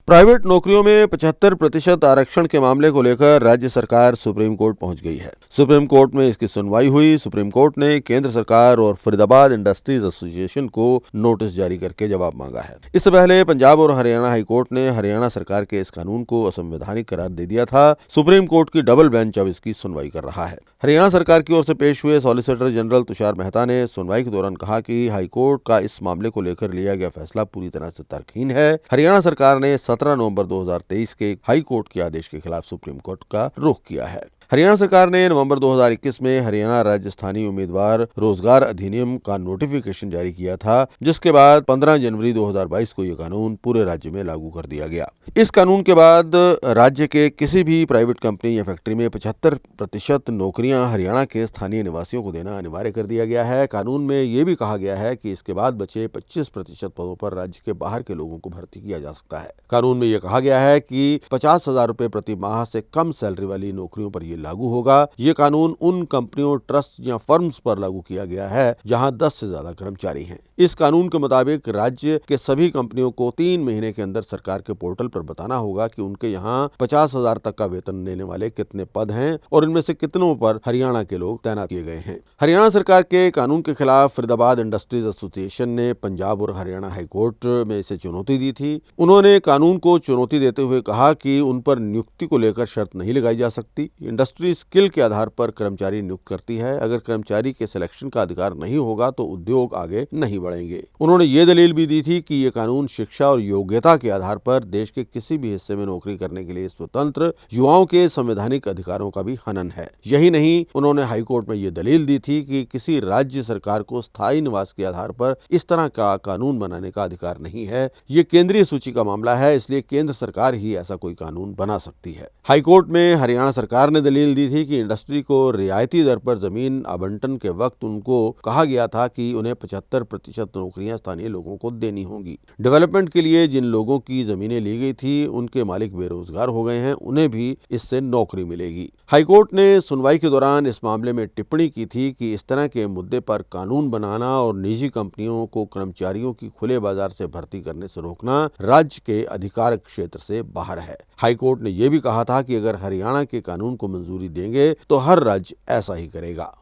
Private नौकरियों में 75% आरक्षण के मामले को लेकर राज्य सरकार सुप्रीम कोर्ट पहुंच गई है। सुप्रीम कोर्ट में इसकी सुनवाई हुई। सुप्रीम कोर्ट ने केंद्र सरकार और फरीदाबाद इंडस्ट्रीज एसोसिएशन को नोटिस जारी करके जवाब मांगा है। इससे पहले पंजाब और हरियाणा हाई कोर्ट ने हरियाणा सरकार के इस कानून को असंवैधानिक करार दे दिया था। सुप्रीम कोर्ट की डबल बेंच अब इसकी सुनवाई कर रहा है। हरियाणा सरकार की ओर से पेश हुए सॉलिसिटर जनरल तुषार मेहता ने सुनवाई के दौरान कहा कि हाईकोर्ट का इस मामले को लेकर लिया गया फैसला पूरी तरह से तर्कहीन है। हरियाणा सरकार ने 17 नवंबर 2023 के हाई कोर्ट के आदेश के खिलाफ सुप्रीम कोर्ट का रुख किया है। हरियाणा सरकार ने नवंबर 2021 में हरियाणा राज्य स्थानीय उम्मीदवार रोजगार अधिनियम का नोटिफिकेशन जारी किया था, जिसके बाद 15 जनवरी 2022 को यह कानून पूरे राज्य में लागू कर दिया गया। इस कानून के बाद राज्य के किसी भी प्राइवेट कंपनी या फैक्ट्री में 75% नौकरियां हरियाणा के स्थानीय निवासियों को देना अनिवार्य कर दिया गया है। कानून में यह भी कहा गया है कि इसके बाद बचे 25% पदों पर राज्य के बाहर के लोगों को भर्ती किया जा सकता है। कानून में यह कहा गया है कि 50,000 रुपए प्रति माह से कम सैलरी वाली नौकरियों पर लागू होगा। ये कानून उन कंपनियों, ट्रस्ट या फर्म्स पर लागू किया गया है जहां 10 से ज्यादा कर्मचारी हैं। इस कानून के मुताबिक राज्य के सभी कंपनियों को 3 महीने के अंदर सरकार के पोर्टल पर बताना होगा कि उनके यहाँ 50,000 तक का वेतन देने वाले कितने पद हैं और इनमें से कितनों पर हरियाणा के लोग तैनात किए गए हैं। हरियाणा सरकार के कानून के खिलाफ फरीदाबाद इंडस्ट्रीज एसोसिएशन ने पंजाब और हरियाणा हाईकोर्ट में इसे चुनौती दी थी। उन्होंने कानून को चुनौती देते हुए कहा कि उन पर नियुक्ति को लेकर शर्त नहीं लगाई जा सकती। इंडस्ट्री स्किल के आधार पर कर्मचारी नियुक्त करती है। अगर कर्मचारी के सिलेक्शन का अधिकार नहीं होगा तो उद्योग आगे नहीं बढ़ेंगे। उन्होंने ये दलील भी दी थी कि ये कानून शिक्षा और योग्यता के आधार पर देश के किसी भी हिस्से में नौकरी करने के लिए स्वतंत्र युवाओं के संवैधानिक अधिकारों का भी हनन है। यही नहीं, उन्होंने हाईकोर्ट में ये दलील दी थी कि किसी राज्य सरकार को स्थायी निवास के आधार पर इस तरह का कानून बनाने का अधिकार नहीं है। ये केंद्रीय सूची का मामला है, इसलिए केंद्र सरकार ही ऐसा कोई कानून बना सकती है। हाईकोर्ट में हरियाणा सरकार ने दलील दी थी कि इंडस्ट्री को रियायती दर पर जमीन आवंटन के वक्त उनको कहा गया था कि उन्हें 75% नौकरियां स्थानीय लोगों को देनी होंगी। डेवलपमेंट के लिए जिन लोगों की जमीनें ली गई थी उनके मालिक बेरोजगार हो गए हैं, उन्हें भी इससे नौकरी मिलेगी। हाईकोर्ट ने सुनवाई के दौरान इस मामले में टिप्पणी की थी कि इस तरह के मुद्दे पर कानून बनाना और निजी कंपनियों को कर्मचारियों की खुले बाजार से भर्ती करने से रोकना राज्य के अधिकार क्षेत्र से बाहर है। हाईकोर्ट ने यह भी कहा था कि अगर हरियाणा के कानून को मंजूरी देंगे तो हर राज्य ऐसा ही करेगा।